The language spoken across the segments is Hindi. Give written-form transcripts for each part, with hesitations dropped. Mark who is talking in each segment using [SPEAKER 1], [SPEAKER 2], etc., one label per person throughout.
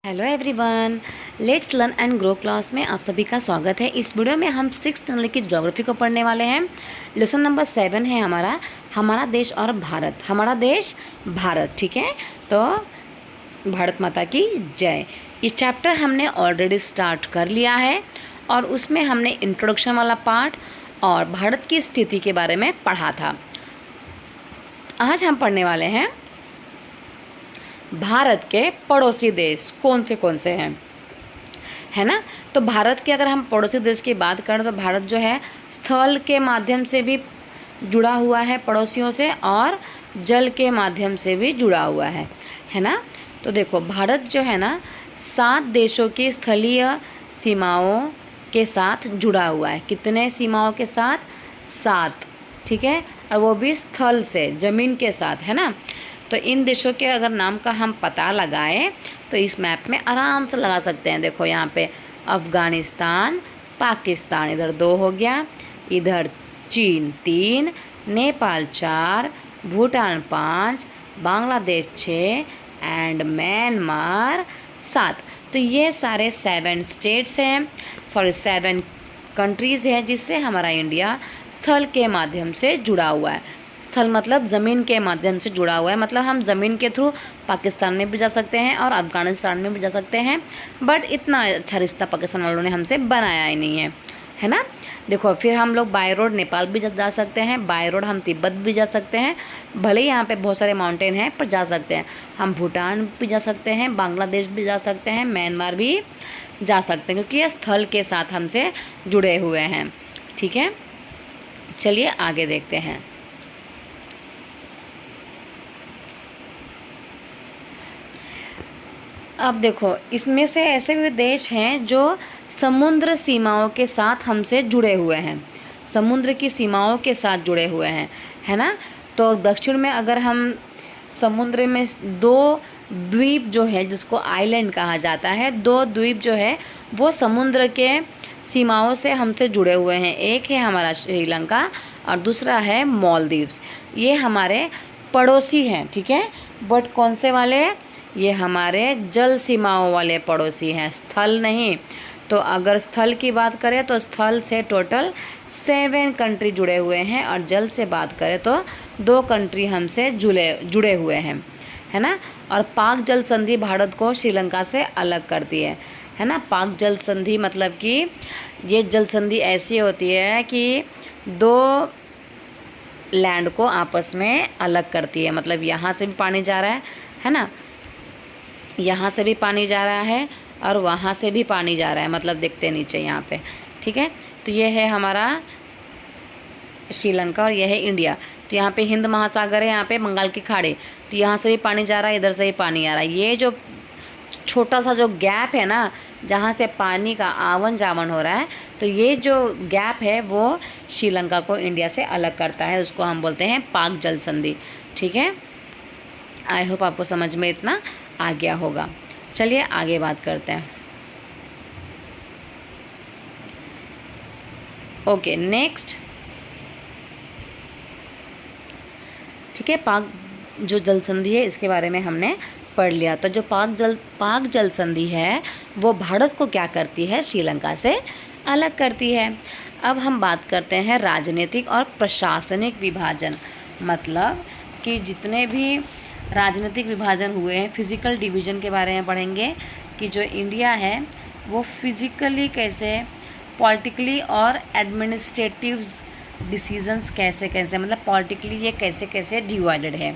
[SPEAKER 1] Hello everyone, let's learn and grow class में आप सभी का स्वागत है। इस वीडियो में हम 6th जनरल की ज्योग्राफी को पढ़ने वाले हैं। लेसन नंबर 7 है हमारा देश और भारत। हमारा देश भारत, ठीक है। तो भारत माता की जय। इस चैप्टर हमने ऑलरेडी स्टार्ट कर लिया है और उसमें हमने इंट्रोडक्शन वाला पार्ट और भारत की स्थिति के बारे में पढ़ा था। आज हम पढ़ने वाले हैं भारत के पड़ोसी देश कौन से हैं, है ना। तो भारत के अगर हम पड़ोसी देश की बात करें तो भारत जो है स्थल के माध्यम से भी जुड़ा हुआ है पड़ोसियों से और जल के माध्यम से भी जुड़ा हुआ है ना। तो देखो भारत जो है ना 7 देशों की स्थलीय सीमाओं के साथ जुड़ा हुआ है। कितने सीमाओं के साथ? 7, ठीक है। और वो भी स्थल से, ज़मीन के साथ, है ना। तो इन देशों के अगर नाम का हम पता लगाएं तो इस मैप में आराम से लगा सकते हैं। देखो यहाँ पे अफ़गानिस्तान, पाकिस्तान इधर 2 हो गया, इधर चीन 3, नेपाल 4, भूटान 5, बांग्लादेश 6 एंड म्यांमार 7। तो ये सारे 7 स्टेट्स हैं, 7 कंट्रीज़ हैं जिससे हमारा इंडिया स्थल के माध्यम से जुड़ा हुआ है। स्थल मतलब ज़मीन के माध्यम से जुड़ा हुआ है, मतलब हम ज़मीन के थ्रू पाकिस्तान में भी जा सकते हैं और अफ़गानिस्तान में भी जा सकते हैं। बट इतना अच्छा रिश्ता पाकिस्तान वालों ने हमसे बनाया ही नहीं है ना। देखो फिर हम लोग बाय रोड नेपाल भी जा सकते हैं, बाय रोड हम तिब्बत भी जा सकते हैं। भले ही यहाँ पे बहुत सारे माउंटेन हैं पर जा सकते हैं। हम भूटान भी जा सकते हैं, बांग्लादेश भी जा सकते हैं, म्यांमार भी जा सकते हैं, क्योंकि ये स्थल के साथ हमसे जुड़े हुए हैं, ठीक है। चलिए आगे देखते हैं। अब देखो इसमें से ऐसे भी देश हैं जो समुद्र सीमाओं के साथ हमसे जुड़े हुए हैं, समुद्र की सीमाओं के साथ जुड़े हुए हैं, है ना। तो दक्षिण में अगर हम समुद्र में 2 द्वीप जो है जिसको आइलैंड कहा जाता है, 2 द्वीप जो है वो समुद्र के सीमाओं से हमसे जुड़े हुए हैं। एक है हमारा श्रीलंका और दूसरा है मालदीव्स। ये हमारे पड़ोसी हैं, ठीक है। बट कौन से वाले? ये हमारे जल सीमाओं वाले पड़ोसी हैं, स्थल नहीं। तो अगर स्थल की बात करें तो स्थल से टोटल 7 कंट्री जुड़े हुए हैं और जल से बात करें तो 2 कंट्री हमसे जुड़े हुए हैं, है ना। और पाक जल संधि भारत को श्रीलंका से अलग करती है ना। पाक जल संधि मतलब कि ये जल संधि ऐसी होती है कि 2 लैंड को आपस में अलग करती है। मतलब यहाँ से भी पानी जा रहा है ना, यहाँ से भी पानी जा रहा है और वहाँ से भी पानी जा रहा है, मतलब देखते नीचे यहाँ पे, ठीक है। तो ये है हमारा श्रीलंका और ये है इंडिया। तो यहाँ पे हिंद महासागर है, यहाँ पे बंगाल की खाड़ी। तो यहाँ से भी पानी जा रहा है, इधर से भी पानी आ रहा है। ये जो छोटा सा जो गैप है ना जहाँ से पानी का आवन जावन हो रहा है, तो ये जो गैप है वो श्रीलंका को इंडिया से अलग करता है। उसको हम बोलते हैं पाक जल संधि, ठीक है। आई होप आपको समझ में इतना आ गया होगा। चलिए आगे बात करते हैं। ओके नेक्स्ट, ठीक है। पाक जो जल संधि है इसके बारे में हमने पढ़ लिया। तो जो पाक जल संधि है वो भारत को क्या करती है? श्रीलंका से अलग करती है। अब हम बात करते हैं राजनीतिक और प्रशासनिक विभाजन, मतलब कि जितने भी राजनीतिक विभाजन हुए हैं, फिज़िकल डिवीज़न के बारे में पढ़ेंगे कि जो इंडिया है वो फिज़िकली कैसे, पॉलिटिकली और एडमिनिस्ट्रेटिव डिसीजंस कैसे कैसे, मतलब पॉलिटिकली ये कैसे कैसे डिवाइडेड है,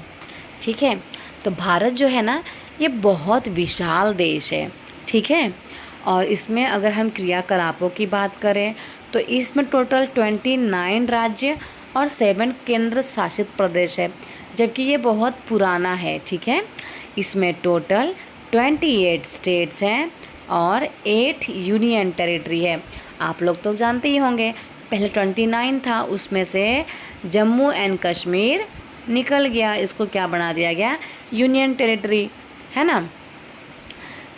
[SPEAKER 1] ठीक है। तो भारत जो है ना ये बहुत विशाल देश है, ठीक है। और इसमें अगर हम क्रियाकलापों की बात करें तो इसमें टोटल 29 राज्य और 7 केंद्र शासित प्रदेश है, जबकि ये बहुत पुराना है, ठीक है। इसमें टोटल 28 स्टेट्स हैं और 8 यूनियन टेरिटरी है। आप लोग तो जानते ही होंगे, पहले 29 था, उसमें से जम्मू एंड कश्मीर निकल गया, इसको क्या बना दिया गया? यूनियन टेरिटरी, है ना,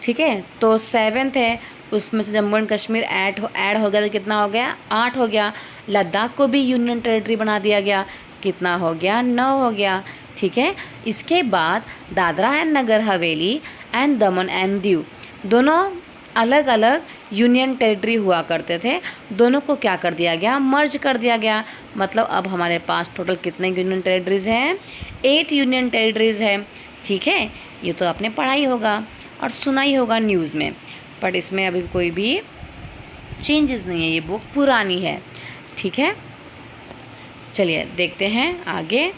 [SPEAKER 1] ठीक है। तो 7th है, उसमें से जम्मू एंड कश्मीर ऐड हो गया तो कितना हो गया? 8 हो गया। लद्दाख को भी यूनियन टेरिटरी बना दिया गया, कितना हो गया? 9 हो गया, ठीक है। इसके बाद Dadra and Nagar Haveli and Daman and Diu दोनों अलग अलग यूनियन टेरिटरी हुआ करते थे, दोनों को क्या कर दिया गया, मर्ज कर दिया गया। मतलब अब हमारे पास टोटल कितने यूनियन टेरिटरीज़ हैं, 8 यूनियन टेरिटरीज़ है। ठीक है, ये तो आपने पढ़ा ही होगा और सुना ही होगा न्यूज़ में, बट इसमें अभी कोई भी चेंजेस नहीं है, ये बुक पुरानी है। ठीक है, चलिए देखते हैं आगे।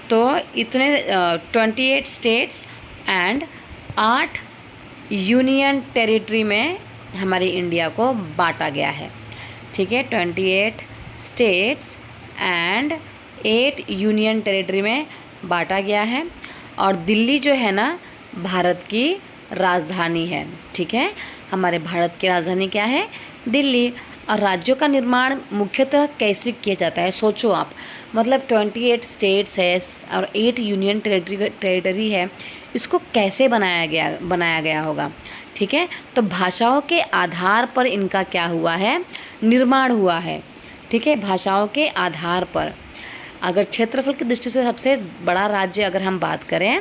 [SPEAKER 1] तो इतने 28 स्टेट्स एंड 8 यूनियन टेरिटरी में हमारी इंडिया को बांटा गया है। ठीक है, 28 स्टेट्स एंड 8 यूनियन टेरिटरी में बांटा गया है। और दिल्ली जो है ना भारत की राजधानी है। ठीक है, हमारे भारत की राजधानी क्या है, दिल्ली। और राज्यों का निर्माण मुख्यतः कैसे किया जाता है, सोचो आप। मतलब 28 स्टेट्स है और 8 यूनियन टेरिटरी है, इसको कैसे बनाया गया होगा। ठीक है, तो भाषाओं के आधार पर इनका क्या हुआ है, निर्माण हुआ है। ठीक है, भाषाओं के आधार पर। अगर क्षेत्रफल की दृष्टि से सबसे बड़ा राज्य अगर हम बात करें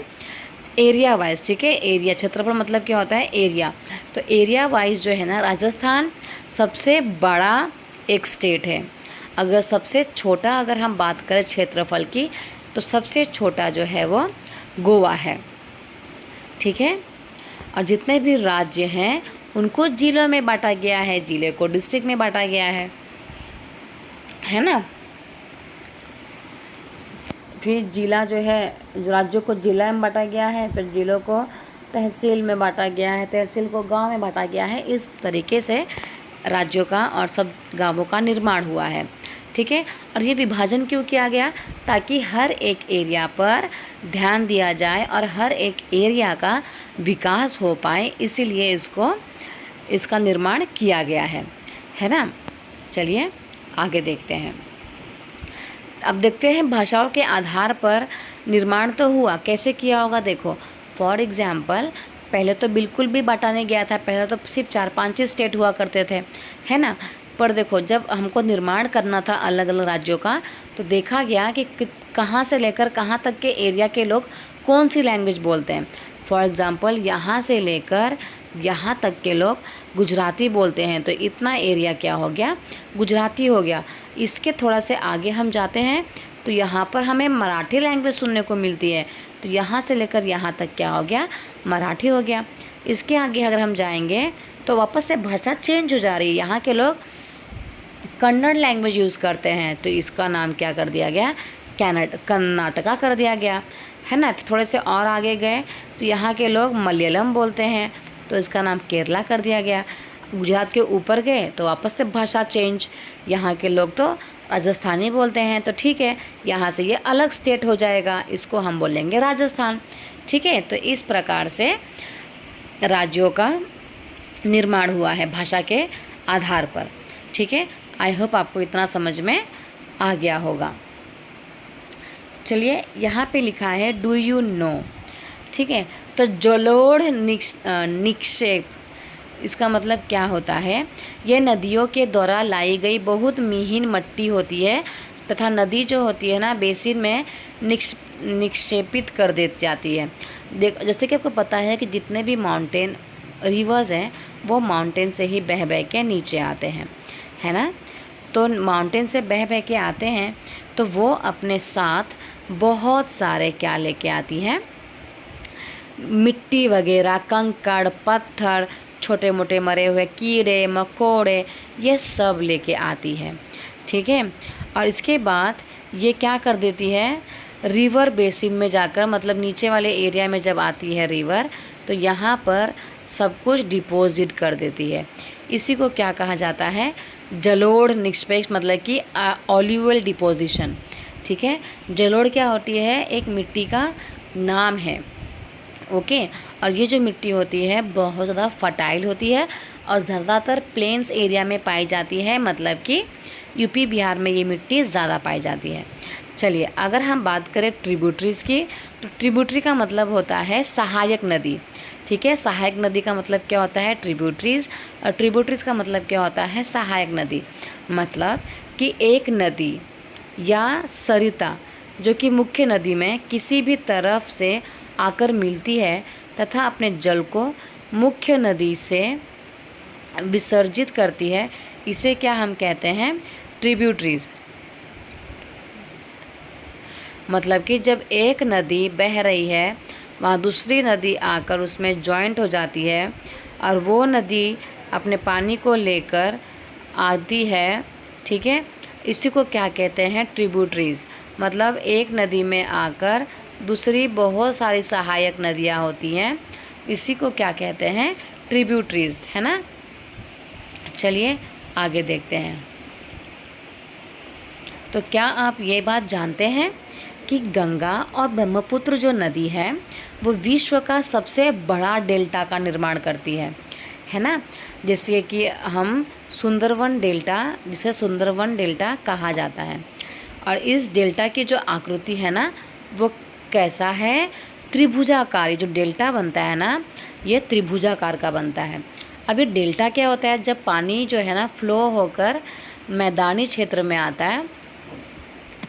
[SPEAKER 1] एरिया वाइज, ठीक है, एरिया, क्षेत्रफल मतलब क्या होता है, एरिया। तो एरिया वाइज जो है ना राजस्थान सबसे बड़ा एक स्टेट है। अगर सबसे छोटा अगर हम बात करें क्षेत्रफल की, तो सबसे छोटा जो है वो गोवा है। ठीक है, और जितने भी राज्य हैं उनको जिलों में बांटा गया है, जिले को डिस्ट्रिक्ट में बांटा गया है ना। फिर जिला जो है, राज्यों को जिला में बांटा गया है, फिर जिलों को तहसील में बांटा गया है, तहसील को गांव में बांटा गया है। इस तरीके से राज्यों का और सब गांवों का निर्माण हुआ है। ठीक है, और ये विभाजन क्यों किया गया, ताकि हर एक एरिया पर ध्यान दिया जाए और हर एक एरिया का विकास हो पाए, इसीलिए इसका निर्माण किया गया है ना। चलिए आगे देखते हैं। अब देखते हैं भाषाओं के आधार पर निर्माण तो हुआ, कैसे किया होगा। देखो फॉर एग्ज़ाम्पल, पहले तो बिल्कुल भी बांटा नहीं गया था, पहले तो सिर्फ 4-5 स्टेट हुआ करते थे, है ना। पर देखो जब हमको निर्माण करना था अलग अलग राज्यों का, तो देखा गया कि कहाँ से लेकर कहाँ तक के एरिया के लोग कौन सी लैंग्वेज बोलते हैं। फॉर एग्ज़ाम्पल, यहाँ से लेकर यहाँ तक के लोग गुजराती बोलते हैं, तो इतना एरिया क्या हो गया, गुजराती हो गया। इसके थोड़ा से आगे हम जाते हैं तो यहाँ पर हमें मराठी लैंग्वेज सुनने को मिलती है, तो यहाँ से लेकर यहाँ तक क्या हो गया, मराठी हो गया। इसके आगे अगर हम जाएंगे तो वापस से भाषा चेंज हो जा रही है, यहाँ के लोग कन्नड़ लैंग्वेज यूज़ करते हैं, तो इसका नाम क्या कर दिया गया, कर्नाटका कर दिया गया, है ना। थोड़े से और आगे गए तो यहाँ के लोग मलयालम बोलते हैं, तो इसका नाम केरला कर दिया गया। गुजरात के ऊपर गए तो वापस से भाषा चेंज, यहाँ के लोग तो राजस्थानी बोलते हैं, तो ठीक है, यहाँ से ये अलग स्टेट हो जाएगा, इसको हम बोलेंगे राजस्थान। ठीक है, तो इस प्रकार से राज्यों का निर्माण हुआ है भाषा के आधार पर। ठीक है, आई होप आपको इतना समझ में आ गया होगा। चलिए यहाँ पे लिखा है डू यू नो। ठीक है, तो जलोढ़ निक्षेप, इसका मतलब क्या होता है, ये नदियों के द्वारा लाई गई बहुत महीन मिट्टी होती है तथा नदी जो होती है ना बेसिन में निक्षेपित कर दी जाती है। जैसे कि आपको पता है कि जितने भी माउंटेन रिवर्स हैं वो माउंटेन से ही बह बह के नीचे आते हैं, है ना। तो माउंटेन से बह बह के आते हैं तो वो अपने साथ बहुत सारे क्या लेके आती हैं, मिट्टी वगैरह, कंकड़, पत्थर, छोटे मोटे मरे हुए कीड़े मकोड़े, ये सब लेके आती है। ठीक है, और इसके बाद ये क्या कर देती है, रिवर बेसिन में जाकर, मतलब नीचे वाले एरिया में जब आती है रिवर, तो यहाँ पर सब कुछ डिपॉजिट कर देती है। इसी को क्या कहा जाता है, जलोढ़ निक्षेप, मतलब कि ऑल्यूवल डिपोजिशन। ठीक है, जलोढ़ क्या होती है, एक मिट्टी का नाम है। ओके, और ये जो मिट्टी होती है बहुत ज़्यादा फर्टाइल होती है और ज़्यादातर प्लेन्स एरिया में पाई जाती है, मतलब कि यूपी बिहार में ये मिट्टी ज़्यादा पाई जाती है। चलिए अगर हम बात करें ट्रिब्यूटरीज़ की, तो ट्रिब्यूटरी का मतलब होता है सहायक नदी। ठीक है, सहायक नदी का मतलब क्या होता है, ट्रिब्यूटरीज़, और ट्रिब्यूटरीज़ का मतलब क्या होता है, सहायक नदी। मतलब कि एक नदी या सरिता जो कि मुख्य नदी में किसी भी तरफ से आकर मिलती है तथा अपने जल को मुख्य नदी से विसर्जित करती है, इसे क्या हम कहते हैं? ट्रिब्यूटरीज। मतलब कि जब एक नदी बह रही है, वहाँ दूसरी नदी आकर उसमें जॉइंट हो जाती है और वो नदी अपने पानी को लेकर आती है, ठीक है, इसी को क्या कहते हैं? ट्रिब्यूटरीज। मतलब एक नदी में आकर दूसरी बहुत सारी सहायक नदियाँ होती हैं, इसी को क्या कहते हैं? ट्रिब्यूटरीज, है ना। चलिए आगे देखते हैं। तो क्या आप ये बात जानते हैं कि गंगा और ब्रह्मपुत्र जो नदी है वो विश्व का सबसे बड़ा डेल्टा का निर्माण करती है ना। जैसे कि हम सुंदरवन डेल्टा, जिसे सुंदरवन डेल्टा कहा जाता है, और इस डेल्टा की जो आकृति है ना वो कैसा है? त्रिभुजाकार। ये जो डेल्टा बनता है ना ये त्रिभुजाकार का बनता है। अब ये डेल्टा क्या होता है? जब पानी जो है ना फ्लो होकर मैदानी क्षेत्र में आता है,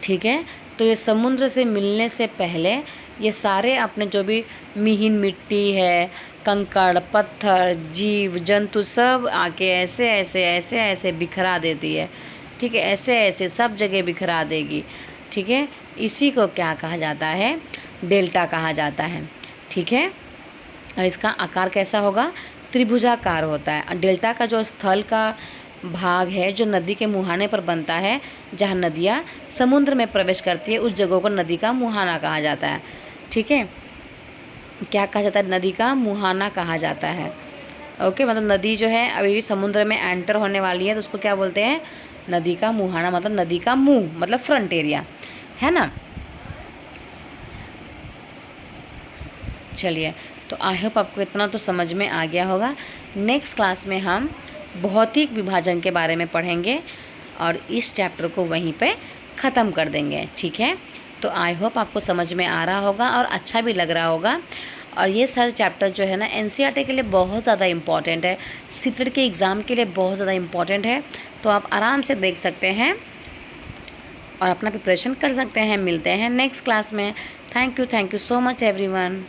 [SPEAKER 1] ठीक है, तो ये समुद्र से मिलने से पहले ये सारे अपने जो भी मिहीन मिट्टी है, कंकड़, पत्थर, जीव जंतु सब आके ऐसे ऐसे ऐसे ऐसे बिखरा देती है, ठीक है, ऐसे ऐसे सब जगह बिखरा देगी, ठीक है। इसी को क्या कहा जाता है? डेल्टा कहा जाता है, ठीक है। और इसका आकार कैसा होगा? त्रिभुजाकार होता है। और डेल्टा का जो स्थल का भाग है जो नदी के मुहाने पर बनता है, जहाँ नदियाँ समुद्र में प्रवेश करती है, उस जगह को नदी का मुहाना कहा जाता है, ठीक है। क्या कहा जाता है? नदी का मुहाना कहा जाता है। ओके, मतलब नदी जो है अभी समुद्र में एंटर होने वाली है तो उसको क्या बोलते हैं? नदी का मुहाना, मतलब नदी का मुंह, मतलब फ्रंट एरिया, है ना। चलिए, तो आई होप आपको इतना तो समझ में आ गया होगा। नेक्स्ट क्लास में हम भौतिक विभाजन के बारे में पढ़ेंगे और इस चैप्टर को वहीं पे ख़त्म कर देंगे, ठीक है। तो आई होप आपको समझ में आ रहा होगा और अच्छा भी लग रहा होगा। और ये सारे चैप्टर जो है ना एनसीईआरटी के लिए बहुत ज़्यादा इम्पॉर्टेंट है, सीटेट के एग्ज़ाम के लिए बहुत ज़्यादा इम्पॉर्टेंट है, तो आप आराम से देख सकते हैं और अपना प्रिपरेशन कर सकते हैं। मिलते हैं नेक्स्ट क्लास में। Thank you so much everyone.